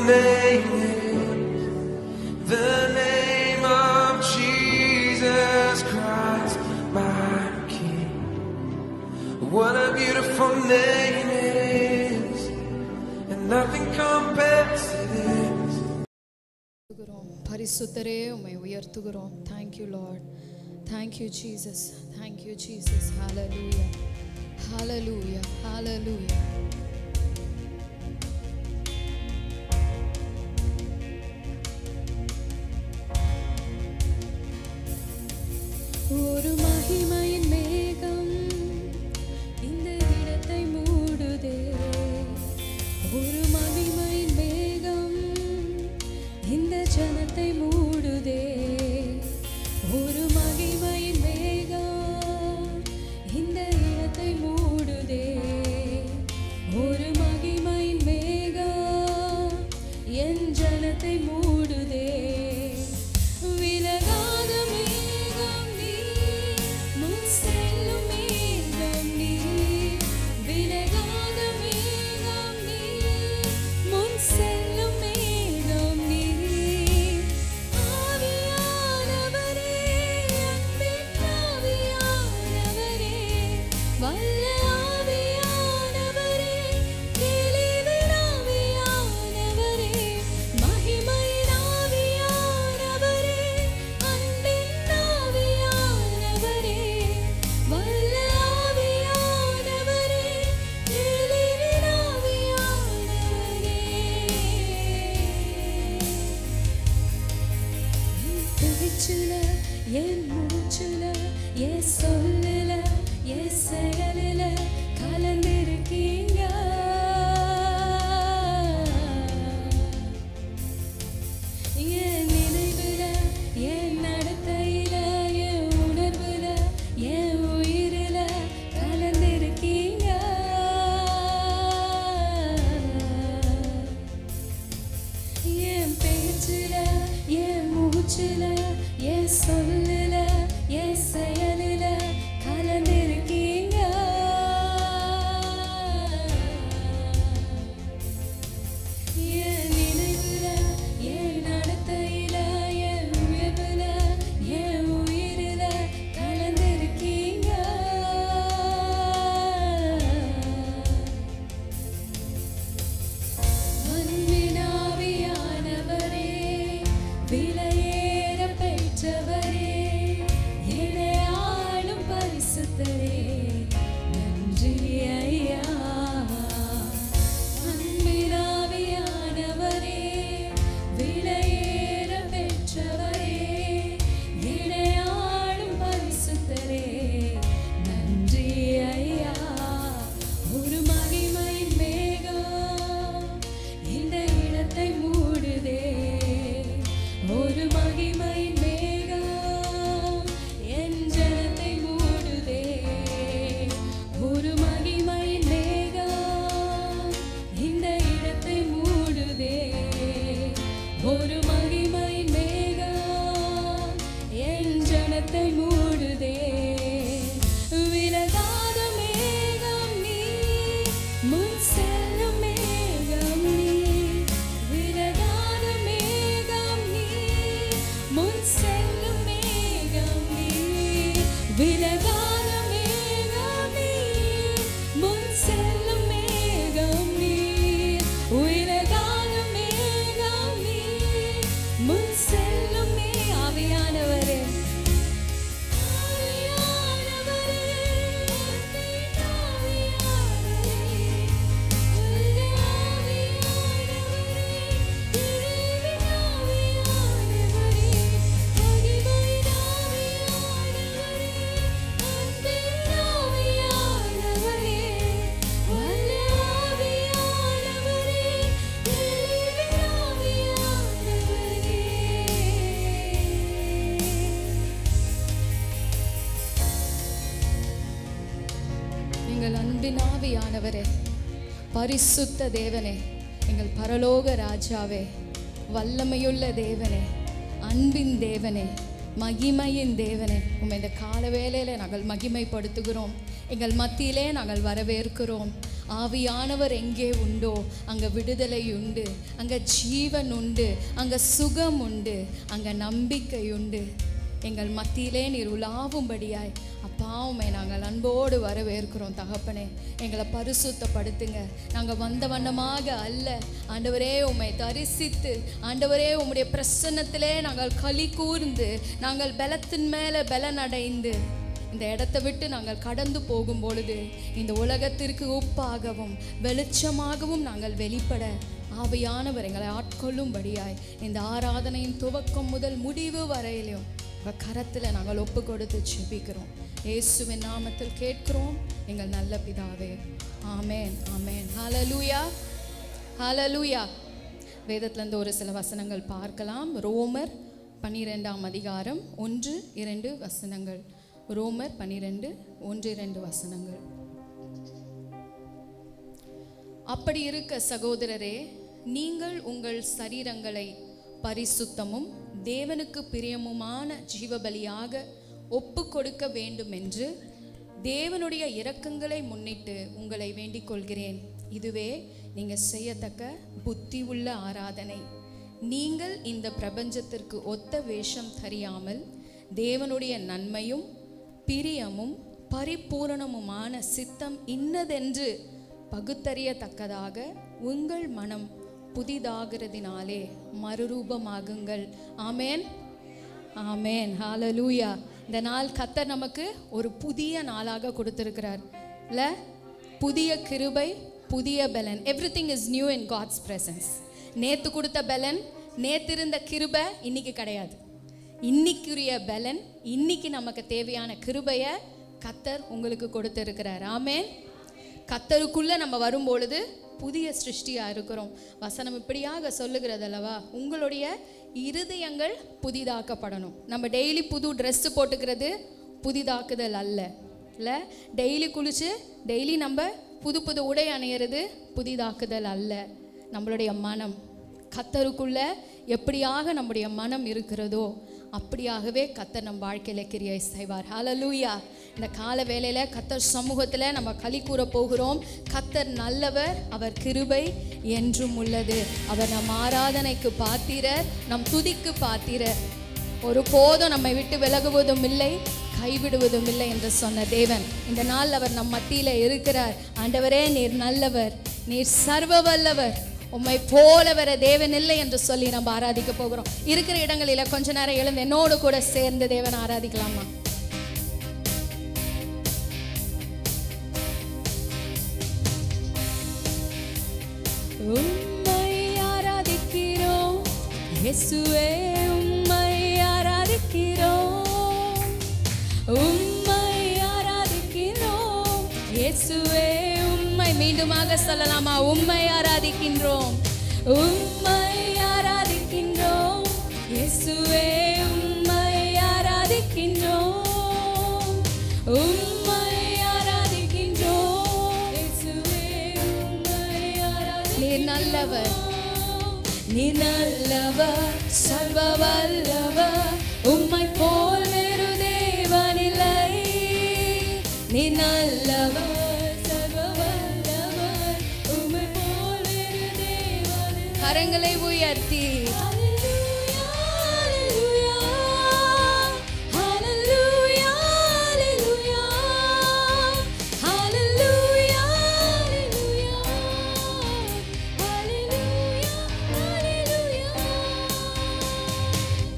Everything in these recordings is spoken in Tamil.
name is the name of Jesus Christ, my King. What a beautiful name it is, and nothing compares to this. பரிசுத்தரே உம்மை உயர்த்துகிறோம். Thank you Lord. Thank you Jesus. Thank you Jesus. Hallelujah. Hallelujah. Hallelujah. ஒரு மகிமையின் மேகம் இந்த இடத்தை மூடுதே. ஒரு மகிமையின் மேகம் இந்த ஜனத்தை மூடுதே. ஒரு மகிமையின் மேகம் இந்த இடத்தை மூடுதே. ஒரு மகிமையின் மேகம் என் ஜனத்தை மூடுதே. விலகாத மேகம் நீ, முன் செல்லும் மேகம் நீ. விலகாத மேகம் நீ, முன் செல்லும் மேகம் நீ. ஆவியானவரே, அன்பின் ஆவியானவரே, வல்ல ஆவியானவரே, தெளிவின் ஆவியானவரே, மகிமையின் ஆவியானவரே, அன்பின் ஆவியானவரே, வல்ல ஆவியானவரே, தெளிவின் ஆவியானவரே. என் பேச்சுல, என் மூச்சுல, என் சொல்லுல, என் செயலில கலந்திருக்கீங்க. என் நினைவுல, என் நடத்தையில, என் உணர்வுல, என் உயிரில கலந்திருக்கீங்க. என் பேச்சுல, என் மூச்சுல, என் சொல்லுல, என் செயலில கலந்திருக்கீங்க. என் நினைவுல, என் நடத்தையில, என் உயர்வுல, என் உயிரில கலந்திருக்கீங்க. அன்பின் ஆவியானவரே, விலையேற பெற்றவரே, என்னை ஆளும் பரிசுத்தரே, நன்றி ஐயா. அன்பின் ஆவியானவரே, விலையேற பெற்றவரே, என்னை ஆளும் பரிசுத்தரே, நன்றி ஐயா. ஒரு மகிமையின் மேகம் இந்த இடத்தை மூடுதே. ஒரு மகிமையின் மேகம் என் ஜனத்தை மூடுதே. ஒரு மகிமையின் மேகம் இந்த இடத்தை மூடுதே. ஒரு மகிமையின் மேகம் என் ஜனத்தை மூடுதே. விலகாத மேகம் நீ, முன் செல்லும் மேகம் நீ. விலகாத மேகம் நீ, முன் செல்லும் மேகம் நீ. விலகாத மேகம் நீ, முன் செல்லும் மேகம் நீ. விலகாத மேகம் நீ, முன் செல்லும் மே. ஆவியானவரே, ஆவியானவரே, அன்பின் ஆவியானவரே, வல்ல ஆவியானவரே, தெளிவின் ஆவியானவரே, மகிமையின் ஆவியானவரே, அன்பின் ஆவியானவரே, வல்ல ஆவியானவரே, தெளிவின் ஆவியானவரே. எங்கள் அன்பின் ஆவியானவரே, பரிசுத்த தேவனே, எங்கள் பரலோக ராஜாவே, வல்லமையுள்ள தேவனே, அன்பின் தேவனே, மகிமையின் தேவனே, உம்மை இந்த கால வேளையிலே நாங்கள் மகிமைப்படுத்துகிறோம். எங்கள் மத்தியிலே நாங்கள் வரவேற்கிறோம். ஆவியானவர் எங்கே உண்டோ அங்கே விடுதலை உண்டு, அங்கே ஜீவன் உண்டு, அங்கே சுகம் உண்டு, அங்கே நம்பிக்கை உண்டு. எங்கள் மத்தியிலே நீர் உலாவும்படியாய் அப்பா உம்மை நாங்கள் அன்போடு வரவேற்கிறோம் தகப்பனே. எங்களை பரிசுத்தப்படுத்துங்க. நாங்கள் வந்த வண்ணமாக அல்ல ஆண்டவரே, உம்மை தரிசித்து ஆண்டவரே உம்முடைய பிரசன்னத்திலே நாங்கள் களி கூர்ந்து நாங்கள் பலத்தின் மேலே பலன் அடைந்து இந்த இடத்தை விட்டு நாங்கள் கடந்து போகும் பொழுது இந்த உலகத்திற்கு உப்பாகவும் வெளிச்சமாகவும் நாங்கள் வெளிப்பட ஆவியானவர் எங்களை ஆட்கொள்ளும்படியாய் இந்த ஆராதனையின் துவக்கம் முதல் முடிவு வரையிலும் உங்கள் கரத்தில் நாங்கள் ஒப்பு கொடுத்து ஜெபிக்கிறோம். இயேசுவின் நாமத்தில் கேட்கிறோம் எங்கள் நல்ல பிதாவே, ஆமேன் ஆமேன். ஹல்லேலூயா ஹல்லேலூயா. வேதத்திலிருந்து ஒரு சில வசனங்கள் பார்க்கலாம். ரோமர் 12ஆம் அதிகாரம் 1-2 வசனங்கள். ரோமர் 12:1-2 வசனங்கள். அப்படி இருக்க சகோதரரே, நீங்கள் உங்கள் சரீரங்களை பரிசுத்தமும் தேவனுக்கு பிரியமுமான ஜீவபலியாக ஒப்பு கொடுக்க வேண்டும் என்று தேவனுடைய இரக்கங்களை முன்னிட்டு உங்களை வேண்டிக் கொள்கிறேன். இதுவே நீங்கள் செய்யத்தக்க புத்தி உள்ள ஆராதனை. நீங்கள் இந்த பிரபஞ்சத்திற்கு ஒத்த வேஷம் தெரியாமல் தேவனுடைய நன்மையும் பிரியமும் பரிபூரணமுமான சித்தம் இன்னதென்று பகுத்தறியத்தக்கதாக உங்கள் மனம் புதிதாகிறதினாலே மறுரூபமாகுங்கள். ஆமேன் ஆமேன். ஹல்லேலூயா. இந்த நாள் கர்த்தர் நமக்கு ஒரு புதிய நாளாக கொடுத்திருக்கிறார் இல்ல? புதிய கிருபை, புதிய பலன். Everything is new in God's presence. நேத்து கொடுத்த பலன், நேத்து இருந்த கிருபை இன்னைக்கு கிடையாது. இன்னைக்குரிய பலன், இன்னைக்கு நமக்கு தேவையான கிருபையை கர்த்தர் உங்களுக்கு கொடுத்திருக்கிறார். ஆமேன். கர்த்தருக்குள்ள நம்ம வரும்பொழுது புதிய சிருஷ்டியாக இருக்கிறோம். வசனம் இப்படியாக சொல்லுகிறது அல்லவா, உங்களுடைய இருதயங்கள் புதிதாக்கப்படணும். நம்ம டெய்லி புது ட்ரெஸ்ஸு போட்டுக்கிறது புதிதாக்குதல் அல்ல இல்லை. டெய்லி குளிச்சு டெய்லி நம்ம புது புது உடை அணியிறது புதிதாக்குதல் அல்ல. நம்மளுடைய மனம் கர்த்தருக்குள்ள எப்படியாக நம்முடைய மனம் இருக்கிறதோ அப்படியாகவே கர்த்தர் நம் வாழ்க்கையில் கிரியை செய்வார். ஹல்லேலூயா. இந்த கால வேளையில் கர்த்தர் சமூகத்தில் நம்ம களி கூற போகிறோம். கர்த்தர் நல்லவர், அவர் கிருபை என்றும் உள்ளது. அவர் நம் ஆராதனைக்கு பாத்திரர், நம் துதிக்கு பாத்திரர். ஒரு போதும் நம்மை விட்டு விலகுவதும் இல்லை, கைவிடுவதும் இல்லை என்று சொன்ன தேவன் இந்த நாள் அவர் நம் மத்தியில் இருக்கிறார். ஆண்டவரே, நீர் நல்லவர், நீர் சர்வ வல்லவர், உம்மை போல வர தேவன் இல்லை என்று சொல்லி நம்ம ஆராதிக்க போகிறோம். இருக்கிற இடங்களில் கொஞ்ச நேரம் எழுந்து என்னோடு கூட சேர்ந்து தேவன் ஆராதிக்கலாமா? உம்மை ஆராதிக்கிறோம் இயேசுவே, உம்மை ஆராதிக்கிறோம், உம்மை ஆராதிக்கிறோம் இயேசுவே. மீண்டுமாக சொல்லலாமா? உம்மை ஆராதிக்கின்றோம், உம்மை ஆராதிக்கின்றோம் இயேசுவே, உம்மை ஆராதிக்கின்றோம், உம்மை ஆராதிக்கின்றோம் இயேசுவே, உம்மை ஆராதிக்கின்றோம். நீர் நல்லவர், நீர் நல்லவர், சர்வ வல்லவர், உம்மை போல் வேறு தேவனில்லை. நீர் நல்லவர், கரங்களை உயர்த்தி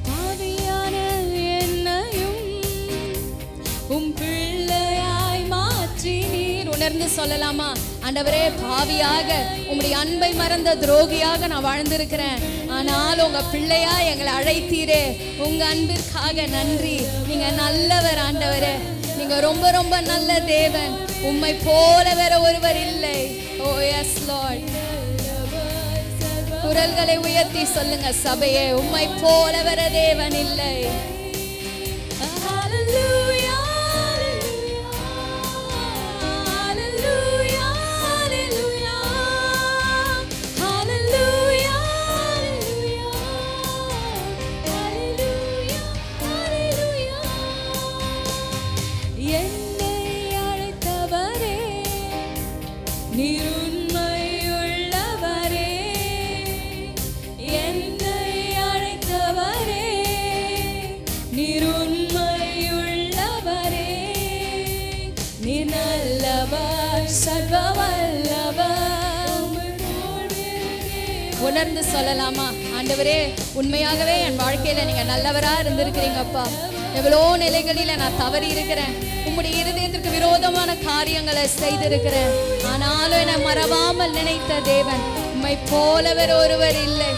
பாவியான என்னையும் உம் பிள்ளையாய் மாற்றி நீர். உணர்ந்து சொல்லலாமா? ஆண்டவரே, பாவியாக உம்முடைய அன்பை மறந்த துரோகியாக நான் வாழ்ந்திருக்கிறேன். ஆனால் உங்க பிள்ளையா எங்களை அழைத்தீரே, உங்க அன்பிற்காக நன்றி. நீங்க நல்லவர் ஆண்டவரே, நீங்க ரொம்ப ரொம்ப நல்ல தேவன். உம்மை போல வேற ஒருவர் இல்லை. ஓ எஸ் லார்ட். குரல்களை உயர்த்தி சொல்லுங்க சபையே, உம்மை போல வேற தேவன் இல்லை. நீர் தொடர்ந்து சொல்லலாமா? ஆண்டவரே, உண்மையாகவே என் வாழ்க்கையில நீங்க நல்லவரா இருந்திருக்கிறீங்கப்பா. எவ்வளோ நிலைகளில நான் தவறி இருக்கிறேன், உம்முடைய இருதயத்திற்கு விரோதமான காரியங்களை செய்திருக்கிறேன். ஆனாலும் என்னை மறவாமல் நினைத்த தேவன், உம்மை போலவர் ஒருவர் இல்லை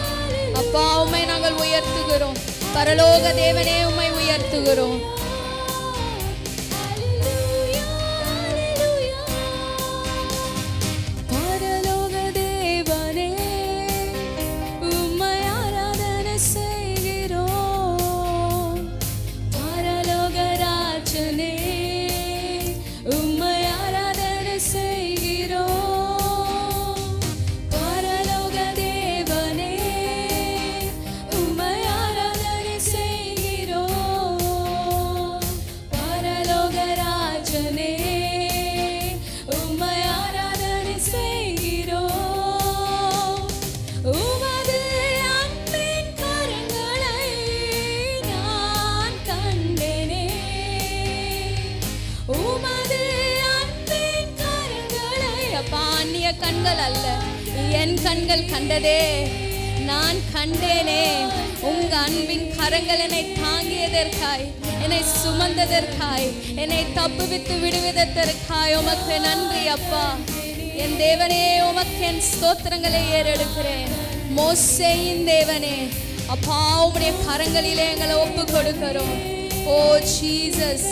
அப்பா. உம்மை நாங்கள் உயர்த்துகிறோம். பரலோக தேவனே, உம்மை உயர்த்துகிறோம். கண்கள் அல்ல, என் கண்கள் கண்டதே, நான் கண்டேனே. உங்க அன்பின் கரங்கள் என்னை தாங்கியதற்காய், என்னை சுமந்ததற்காய், என்னை தப்புவித்து விடுவதற்காய் உமக்கு நன்றி அப்பா. என் தேவனே, உமக்கு என் ஸ்தோத்திரங்களை ஏறெடுக்கிறேன். மோசேயின் தேவனே அப்பா, உம்முடைய கரங்களிலே எங்களை ஒப்பு கொடுக்கிறோம். ஓ ஜீசஸ்,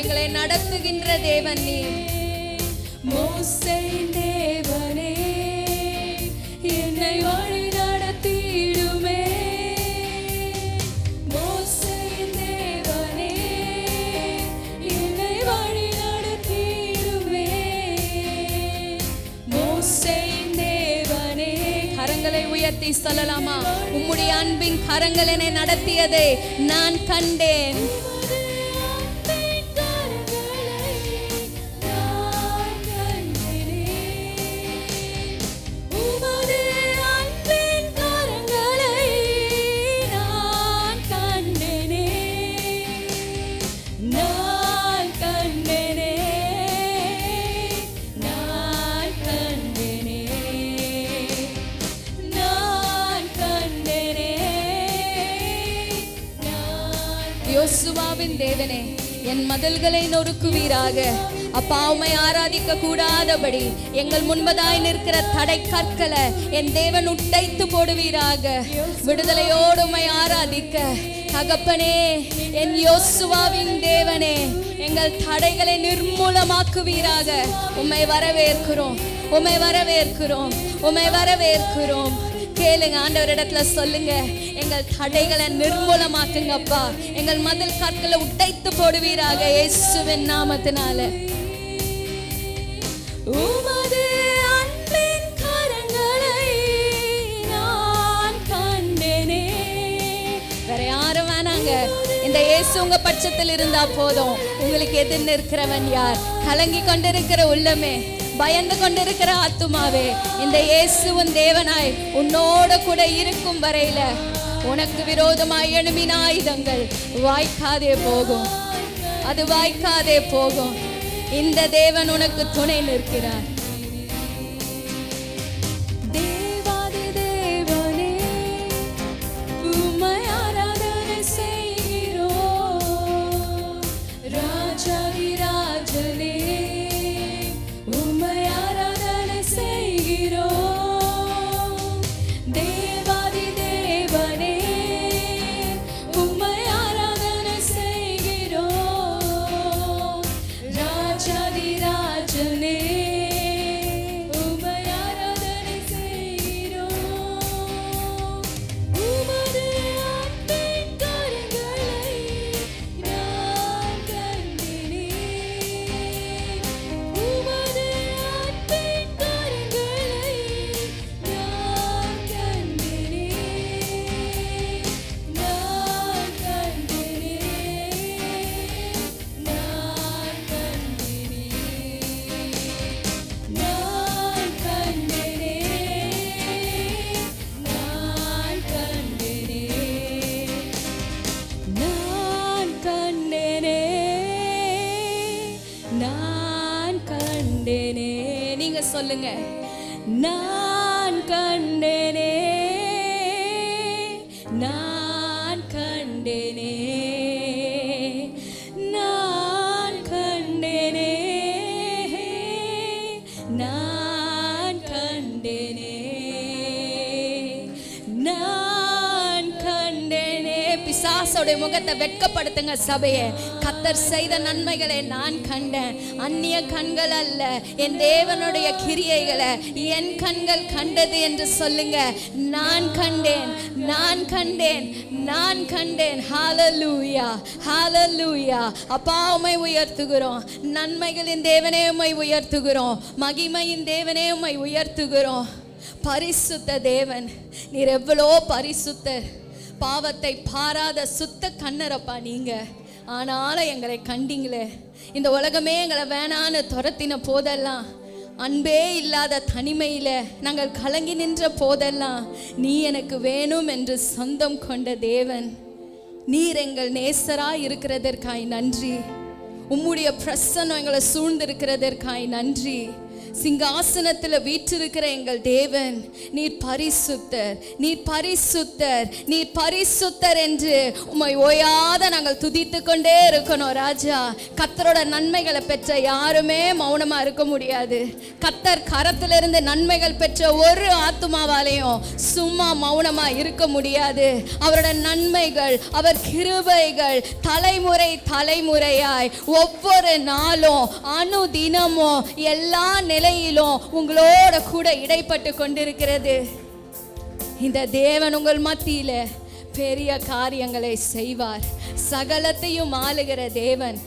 எங்களை நடத்துகின்ற தேவன் நீ. மோசேயின் தேவனே, என்னை வழி நடத்திடுமே. மோசேயின் தேவனே, என்னை வழி நடத்திடுமே. மோசேயின் தேவனே, கரங்களை உயர்த்தி சொல்லலாமா? உம்முடைய அன்பின் கரங்கள் என்னை நடத்தியதை நான் கண்டேன். யோசுவாவின் தேவனே, என் மதில்களை நொறுக்குவீராக அப்பா. உம்மை ஆராதிக்க கூடாதபடி எங்கள் முன்பதாய் நிற்கிற தடை கற்களை என் தேவன் உடைத்து போடுவீராக. விடுதலையோடு உம்மை ஆராதிக்க தகப்பனே, என் யோசுவாவின் தேவனே, எங்கள் தடைகளை நிர்மூலமாக்குவீராக. உம்மை வரவேற்கிறோம், உம்மை வரவேற்கிறோம், உம்மை வரவேற்கிறோம். கேளுங்க, ஆண்டவரிடத்துல சொல்லுங்க, எங்கள் தடைகளை நிர்மூலமாக்குங்கப்பா. எங்கள் மதில் கற்களை உடைத்து போடுவீராக இயேசுவின் நாமத்தினால. உமது அன்பின் கரங்களை நான் கண்டேனே. வேற யாரும் வேணாங்க, இந்த இயேசு உங்க பட்சத்தில் இருந்தா போதும். உங்களுக்கு எதிர் நிற்கிறவன் யார்? கலங்கி கொண்டிருக்கிற உள்ளமே, பயந்து கொண்டிருக்கிற ஆத்துமாவே, இந்த இயேசுவின் தேவனாய் உன்னோட கூட இருக்கும் வரையில உனக்கு விரோதமாய் எழும்பின ஆயுதங்கள் வாய்க்காதே போகும். அது வாய்க்காதே போகும். இந்த தேவன் உனக்கு துணை நிற்கிறார். தேவாதி தேவனே, உம்மை ஆராதனை செய்கிறோம். ராஜாதி ராஜனே, உம்மை ஆராதனை செய்கிறோம். தேவாதி தேவனே, உம்மை ஆராதனை செய்கிறோம். ராஜாதி ராஜனே, உம்மை ஆராதனை செய்கிறோம். உமது அன்பின் கரங்களை நான் கண்டேனே. உமது அன்பின் கரங்களை நான் கண்டேனே. நான் கண்டேனே. நான் கண்டேனே. நான் கண்டேனே. நான் கண்டேனே. நான் கண்டேனே. நீங்க சொல்லுங்க, நான் கண்டேனே. நான் கண்டேனே, நான் கண்டேனே, நான் கண்டேனே, நான் கண்டேனே. பிசாசோட முகத்தை வெட்கப்படுத்துங்க சபையே. கர்த்தர் செய்த நன்மைகளை நான் கண்டேன். அந்நிய கண்கள் அல்ல, என் தேவனுடைய கிரியைகளை என் கண்கள் கண்டது என்று சொல்லுங்க. நான் கண்டேன், நான் கண்டேன், நான் கண்டேன். ஹalleluya, ஹalleluya. அப்பா உம்மை உயர்த்துகிறோம். நன்மைகளின் தேவனே உம்மை உயர்த்துகிறோம். மகிமையின் தேவனே உம்மை உயர்த்துகிறோம். பரிசுத்த தேவன், நீர் எவ்வளோ பரிசுத்தர். பாவத்தை பாராத சுத்த கண்ணரப்பா நீங்க. ஆனாலும் எங்களை கண்டீங்களே. இந்த உலகமே எங்களை வேணான்னு துரத்தின போதெல்லாம், அன்பே இல்லாத தனிமையில் நாங்கள் கலங்கி நின்ற போதெல்லாம் நீ எனக்கு வேணும் என்று சொந்தம் கொண்ட தேவன். நீர் எங்கள் நேசராய் இருக்கிறதற்காய் நன்றி. உம்முடைய பிரசன்னம் எங்களை சூழ்ந்திருக்கிறதற்காய் நன்றி. சிங்காசனத்தில் வீற்றிருக்கிற எங்கள் தேவன், நீர் பரிசுத்தர், நீர் பரிசுத்தர், நீர் பரிசுத்தர் என்று உம்மை ஓயாத நாங்கள் துதித்து கொண்டே இருக்கணும் ராஜா. கர்த்தரோட நன்மைகளை பெற்ற யாருமே மௌனமா இருக்க முடியாது. கர்த்தர் கரத்திலிருந்து நன்மைகள் பெற்ற ஒரு ஆத்துமாவாலையும் சும்மா மௌனமா இருக்க முடியாது. அவரோட நன்மைகள், அவர் கிருபைகள் தலைமுறை தலைமுறையாய் ஒவ்வொரு நாளும் அணு தினமும் எல்லா நிலையிலும் உங்களோட கூட இடைப்பட்டு கொண்டிருக்கிறது. இந்த தேவன் உங்கள் மத்தியில பெரிய காரியங்களை செய்வார். சகலத்தையும் ஆளுகிற தேவன்,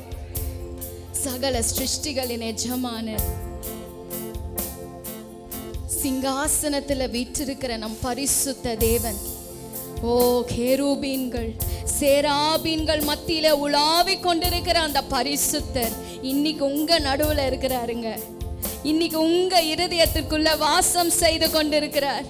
சகல சிருஷ்டிகளின் எஜமானர், சிங்காசனத்தில் வீற்றிருக்கிற நம் பரிசுத்த தேவன். ஓ கேருபீன்கள் சேராபீன்கள் மத்தியில உலாவிக் கொண்டிருக்கிற அந்த பரிசுத்தர் இன்னைக்கு உங்க நடுவுல இருக்கிறாருங்க. இன்னைக்கு உங்க இருதயத்திற்குள்ள வாசம் செய்து கொண்டிருக்கிறார்.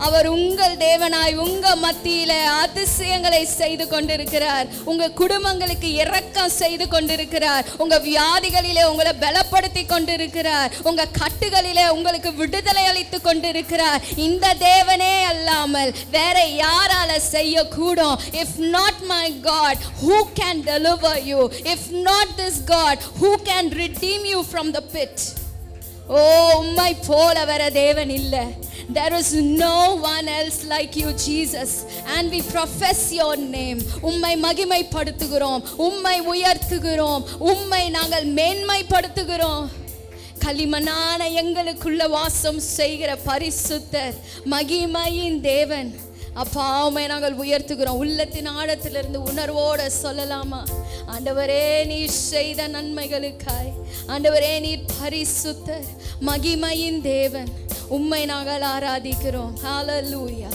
அவர் உங்கள் தேவனாய் உங்க மத்தியில அதிசயங்களை செய்து கொண்டிருக்கிறார். உங்க குடும்பங்களுக்கு இரக்கம் செய்து கொண்டிருக்கிறார். உங்க வியாதிகளிலே உங்களை பலப்படுத்தி கொண்டிருக்கிறார். உங்க கட்டுகளிலே உங்களுக்கு விடுதலை அளித்து கொண்டிருக்கிறார். இந்த தேவனே அல்லாமல் வேற யாரால செய்யக்கூடும்? If not my God, who can deliver you? If not this God, who can redeem you from the pit? ஓ உம்மை போல வேற தேவன் இல்லை. There is no one else like you, Jesus, and we profess your name. உம்மை மகிமைப்படுத்துகிறோம், உம்மை உயர்த்துகிறோம், உம்மை நாங்கள் மேன்மைப்படுத்துகிறோம். களிமண்ணான எங்களுக்குள்ள வாசம் செய்கிற பரிசுத்தர், மகிமையின் தேவன், அப்பா உம்மை நாங்கள் உயர்த்துகிறோம். உள்ளத்தின் ஆழத்திலிருந்து உணர்வோட சொல்லலாமா? ஆண்டவரே நீர் செய்த நன்மைகளுக்காய், ஆண்டவரே நீர் பரிசுத்தர், மகிமையின் தேவன், உம்மை நாங்கள் ஆராதிக்கிறோம். ஹalleluya,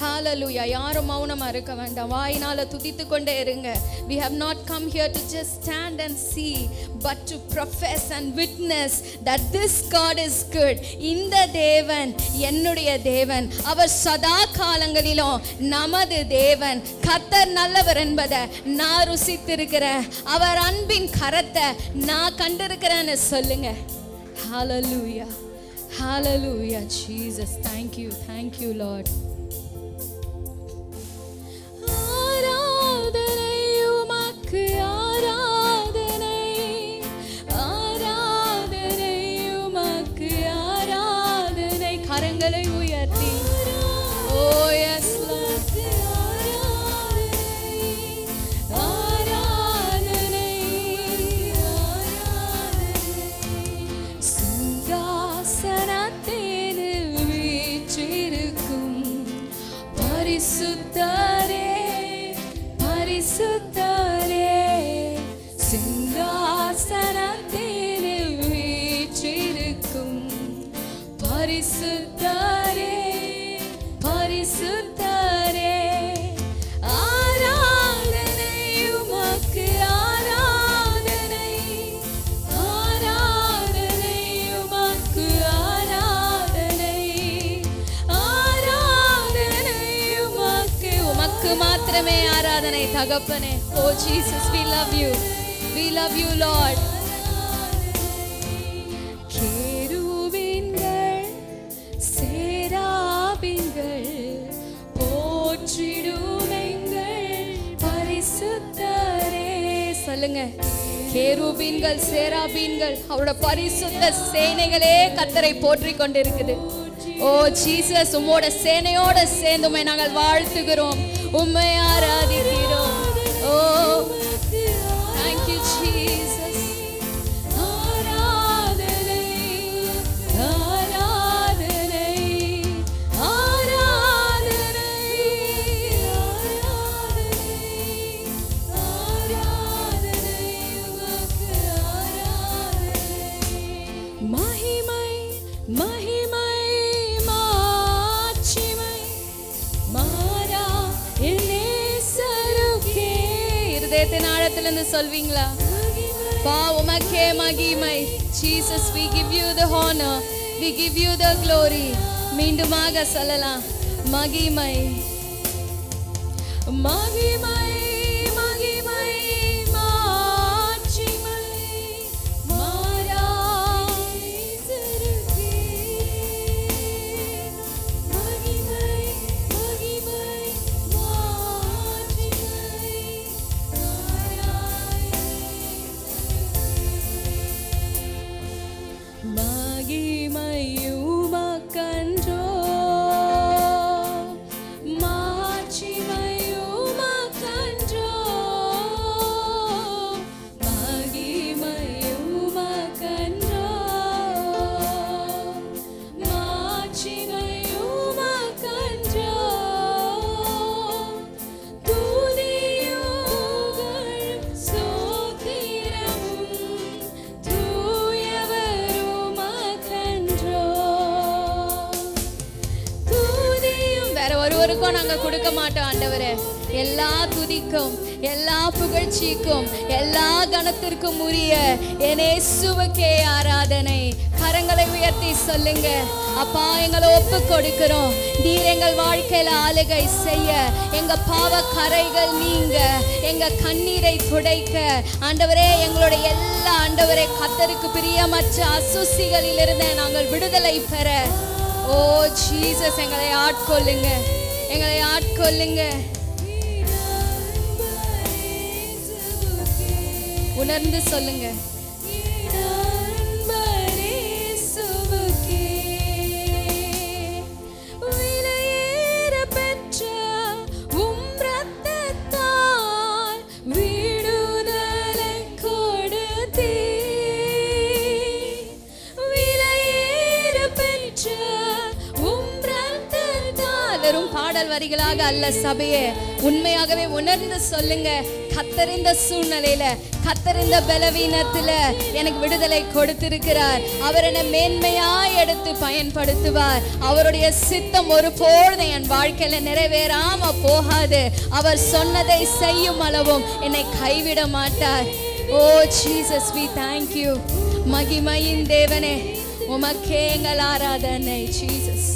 ஹalleluya. யாரும் மௌனமா இருக்க வேண்டாம், வாயினால துதித்து கொண்டே இருங்க. We have not come here to just stand and see, but to profess and witness that this God is good. இந்த தேவன் என்னுடைய தேவன், அவர் சதா காலங்களிலும் நமது தேவன். கர்த்தர் நல்லவர் என்பதை நான் ருசித்திருக்கிறேன், அவர் அன்பின் கரத்தை நான் கண்டிருக்கிறேன்னு சொல்லுங்க. Hallelujah, hallelujah, Jesus. Thank you, thank you Lord. ஆராதனை உமக்கு, ஆராதனை, ஆராதனை உமக்கு, ஆராதனை. கரங்களை உயர்த்தி oh yes Lord, ஆராதனை, ஆராதனை. சிங்காசனத்தில் வீற்றிருக்கும் பரிசுத்தரே, பரிசுத்தரே, சிங்காசனத்தில் வீற்றிருக்கும் பரிசுத்தரே, பரிசுத்தரே. ஆராதனை உமக்கு, ஆராதனை, ஆராதனை உமக்கு, ஆராதனை, ஆராதனை உமக்கு, உமக்கு மாத்திரமே ஆராதனை தகப்பனே. Oh Jesus, we love you, we love you Lord. கேருபீன்கள் சேராபீன்கள் போற்றிடுமே சொல்லுங்க. கேருபீன்கள் சேராபீன்கள் அவரோட பரிசுத்த சேனைகளே கர்த்தரை போற்றிக் கொண்டிருக்குது. ஓ ஜீசஸ், உம்மோட சேனையோட சேர்ந்து உம்மை நாங்கள் வாழ்த்துகிறோம், உம்மை ஆராதிக்கிறோம். ஓ thank you Jesus. ஆராதனை ஆராதனை ஆராதனை ஆராதனை உமக்கு ஆராதனை. மகிமை மகிமை மாட்சிமை மாறா என்னேசருக்கே. இருதயத்தின் ஆழத்திலிருந்து சொல்வீங்களா? பா உமக்கே மகிமை. Jesus, we give you the honor, we give you the glory. மீண்டுமாக சொல்லலாம், மகிமை மகிமை மகிமை மாட்சிமை மாறா நேசருக்கே. மகிமை மகிமை மாட்சிமை மாறா மகிமை உமக்கன்றோ மாட்சிமை உமக்கன்றோ மகிமை உமக்கன்றோ மாட்சிமை உமக்கன்றோ. துதியுங்கள் ஸ்தோத்திரமும் தூயவர் உமக்கன்றோ. துதியும் வேற ஒருவருக்கும் நாங்க கொடுக்க மாட்டோம் ஆண்டவரே. எல்லா துதிக்கும் எல்லா புகழ்ச்சிக்கும் எல்லா கனத்திற்கும் உரிய என் இயேசுவுக்கே ஆராதனை. கரங்களை உயர்த்தி சொல்லுங்க, அப்பா எங்களை ஒப்பு கொடுக்கிறோம். நீர் எங்கள் வாழ்க்கையில ஆளுகை செய்ய, எங்க பாவ கரைகள் நீங்க, எங்க கண்ணீரை துடைக்க ஆண்டவரே, எங்களுடைய எல்லா ஆண்டவரே கர்த்தருக்கு பிரியமற்ற அசுசிகளிலிருந்து நாங்கள் விடுதலை பெற ஓ ஜீசஸ் எங்களை ஆட்கொள்ளுங்க, எங்களை ஆட்கொள்ளுங்க. உணர்ந்து சொல்லுங்க, விலையேற பெற்ற உம் இரத்தத்தால் விடுதலை கொடுத்தீர். விலையேற பெற்ற உம் இரத்தத்தால். வெறும் பாடல் வரிகளாக அல்ல சபையே, உண்மையாகவே உணர்ந்து சொல்லுங்க. கர்த்தர் இந்த சூழ்நிலையில, கர்த்தர் இந்த பலவீனத்துல எனக்கு விடுதலை கொடுத்திருக்கிறார். அவர் என்னை மேன்மையாய் எடுத்து பயன்படுத்துவார். அவருடைய சித்தம் ஒருபோதும் என் வாழ்க்கையில நிறைவேறாம போகாது. அவர் சொன்னதை செய்யும் அளவும் என்னை கைவிட மாட்டார். ஓ ஜீசஸ், we thank you. மகிமையின் தேவனே, உமக்கே எங்கள் ஆராதனை. ஜீசஸ்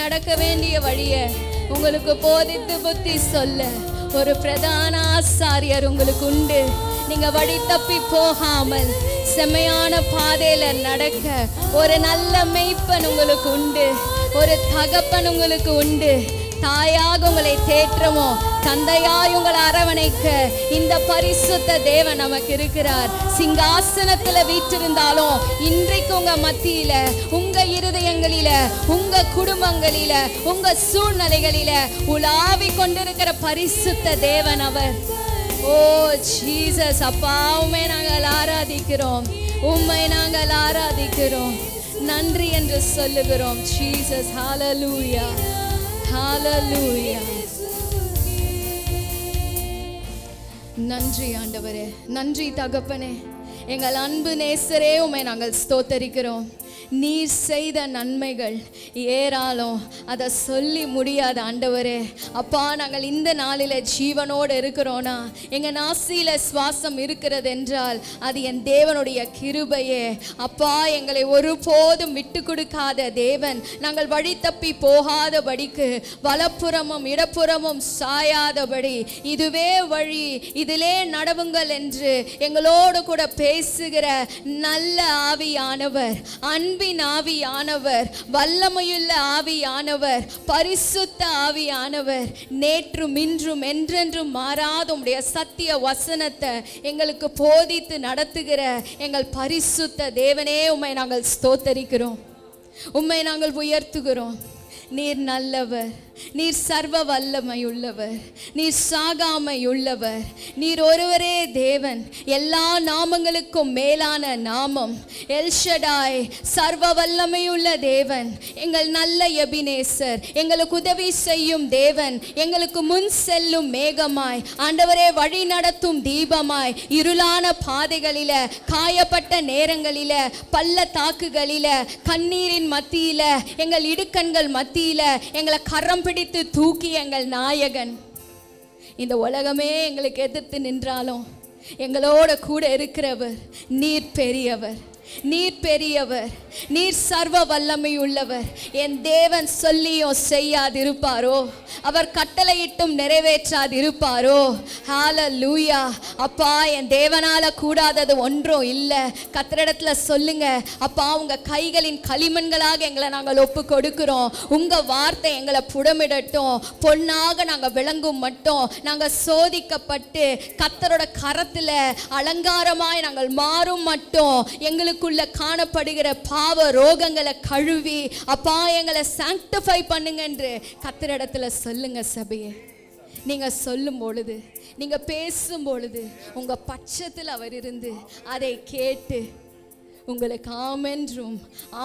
நடக்க வேண்டிய வழியை உங்களுக்கு போதித்து புத்தி சொல்ல ஒரு பிரதான ஆசாரியர் உங்களுக்கு உண்டு. நீங்க வழி தப்பி போகாமல் செம்மையான பாதையில நடக்க ஒரு நல்ல மேய்ப்பன் உங்களுக்கு உண்டு, ஒரு தகப்பன் உங்களுக்கு உண்டு. தாயாக உங்களை தேற்றவும் தந்தையாய் உங்களை அரவணைக்க இந்த பரிசுத்த தேவன் நமக்கு இருக்கிறார். சிங்காசனத்துல வீற்றிருந்தாலும் இன்றைக்கு உங்க மத்தியில, உங்க இருதயங்களில, உங்க குடும்பங்களில, உங்க சூழ்நிலைகளில உலாவி கொண்டிருக்கிற பரிசுத்த தேவன் அவர். ஓ ஜீசஸ் அப்பா, உம்மை நாங்கள் ஆராதிக்கிறோம், உம்மை நாங்கள் ஆராதிக்கிறோம், நன்றி என்று சொல்லுகிறோம் ஜீசஸ். ஹalleluya ஹalleluya. நன்றி ஆண்டவரே, நன்றி தகப்பனே, எங்கள் அன்பு நேசரே, உம்மை நாங்கள் ஸ்தோத்தரிக்கிறோம். நீர் செய்த நன்மைகள் ஏராளம், அதை சொல்லி முடியாத ஆண்டவரே. அப்பா, நாங்கள் இந்த நாளில் ஜீவனோடு இருக்கிறோனா, எங்கள் நாசியில் சுவாசம் இருக்கிறது என்றால் அது என் தேவனுடைய கிருபையே. அப்பா, எங்களை ஒருபோதும் விட்டு கொடுக்காத தேவன், நாங்கள் வழி தப்பி போகாதபடிக்கு வலப்புறமும் இடப்புறமும் சாயாதபடி இதுவே வழி, இதிலே நடவுங்கள் என்று எங்களோடு கூட பேசுகிற நல்ல ஆவியானவர், அன்பின் ஆவியானவர், வல்லமையுள்ள ஆவியானவர், பரிசுத்த ஆவியானவர், நேற்றும் இன்றும் என்றென்றும் மாறாத உம்முடைய சத்திய வசனத்தை எங்களுக்கு போதித்து நடத்துகிற எங்கள் பரிசுத்த தேவனே, உம்மை நாங்கள் ஸ்தோத்தரிக்கிறோம், உம்மை நாங்கள் உயர்த்துகிறோம். நீர் நல்லவர், நீர் சர்வ வல்லமையுள்ளவர், நீர் சாகாமையுள்ளவர், நீர் ஒருவரே தேவன். எல்லா நாமங்களுக்கும் மேலான நாமம் எல்ஷடாய், சர்வ வல்லமையுள்ள தேவன், எங்கள் நல்ல எபினேசர், எங்களுக்கு உதவி செய்யும் தேவன், எங்களுக்கு முன் செல்லும் மேகமாய், ஆண்டவரே வழி நடத்தும் தீபமாய், இருளான பாதைகளில, காயப்பட்ட நேரங்களில, பள்ளத்தாக்குகளில, கண்ணீரின் மத்தியில, எங்கள் இடுக்கண்கள் மத்தியில எங்களை கரம் பிடித்து தூக்கி எங்கள் நாயகன். இந்த உலகமே எங்களுக்கு எதிர்த்து நின்றாலும் எங்களோட கூட இருக்கிறவர். நீர் பெரியவர், நீர் பெரியவர், நீர் சர்வ வல்லமை உள்ளவர். என் தேவன் சொல்லியும் செய்யாதிருப்பாரோ, அவர் கட்டளையிட்டும் நிறைவேற்றாதிருப்பாரோ? ஹalleluya. அப்பா, என் தேவனால கூடாதது ஒன்றும் இல்லை. கர்த்தரிடத்துல சொல்லுங்க, அப்பா, உங்க கைகளின் களிமண்களாக எங்களை நாங்கள் ஒப்பு கொடுக்கிறோம். உங்க வார்த்தை எங்களை புடமிடட்டும், பொன்னாக நாங்கள் விளங்கும் மட்டும் நாங்கள் சோதிக்கப்பட்டு கர்த்தரோட கரத்துல அலங்காரமாய் நாங்கள் மாறும் மட்டும் எங்களுக்குள்ள காணப்படுகிற பாவ ரோகங்களை கழுவி அப்பா எங்களை சாங்டிஃபை பண்ணுங்க என்று கர்த்தரிடத்துல சொல்லுங்க. சபையே, நீங்க சொல்லும் பொழுது, நீங்க பேசும் பொழுது உங்க பட்சத்தில் அவர் இருந்து அதை கேட்டு உங்களுக்கு ஆமென்றும்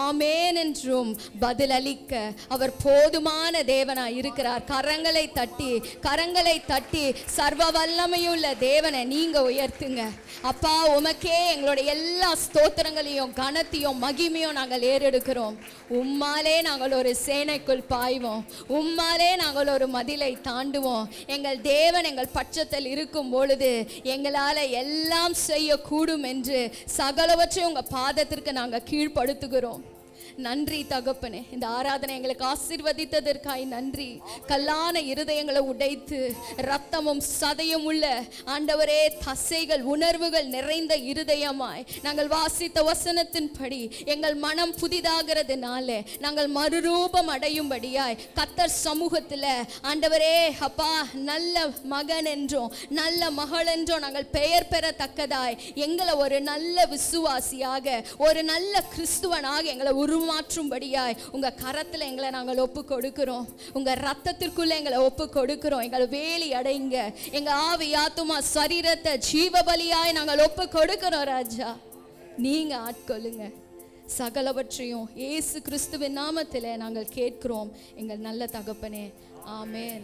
ஆமேன் என்றும் பதிலளிக்க அவர் போதுமான தேவனாய் இருக்கிறார். கரங்களை தட்டி சர்வ வல்லமையுள்ள தேவனை நீங்க உயர்த்துங்க. அப்பா, உமக்கே எங்களுடைய எல்லா ஸ்தோத்திரங்களையும் கனத்தையும் மகிமையும் நாங்கள் ஏறெடுக்கிறோம். உம்மாலே நாங்கள் ஒரு சேனைக்குள் பாய்வோம், உம்மாலே நாங்கள் ஒரு மதிலை தாண்டுவோம். எங்கள் தேவன் எங்கள் பட்சத்தில் இருக்கும் பொழுது எங்களால் எல்லாம் செய்யக்கூடும் என்று சகலவற்றை உங்க பாதத்திற்கு நாங்கள் கீழ்ப்படுத்துகிறோம். நன்றி தகப்பனே, இந்த ஆராதனை எங்களுக்கு ஆசீர்வதித்ததற்காய் நன்றி. கல்லான இருதயங்களை உடைத்து ரத்தமும் சதையும் உள்ள ஆண்டவரே தசைகள் உணர்வுகள் நிறைந்த இருதயமாய் நாங்கள் வாசித்த வசனத்தின்படி எங்கள் மனம் புதிதாகிறதுனால நாங்கள் மறுரூபம் அடையும்படியாய் கர்த்தர் சமூகத்தில் ஆண்டவரே அப்பா நல்ல மகன் என்றும் நல்ல மகள் என்றும் நாங்கள் பெயர் பெறத்தக்கதாய் எங்களை ஒரு நல்ல விசுவாசியாக ஒரு நல்ல கிறிஸ்துவனாக எங்களை மாற்றும்படியாய் உங்க கரத்துல எங்களை நாங்கள் ஒப்பு கொடுக்கிறோம். உங்க ரத்தத்திற்குள்ள எங்களை ஒப்பு கொடுக்கிறோம். எங்களை வேலி அடைங்க. எங்க ஆவி ஆத்துமா சரீரத்தை ஜீவ பலியாய் நாங்கள் ஒப்பு கொடுக்கிறோம். ராஜா, நீங்க ஆட்கொள்ளுங்க. சகலவற்றையும் இயேசு கிறிஸ்துவின் நாமத்திலே நாங்கள் கேட்கிறோம் எங்கள் நல்ல தகப்பனே. ஆமென்.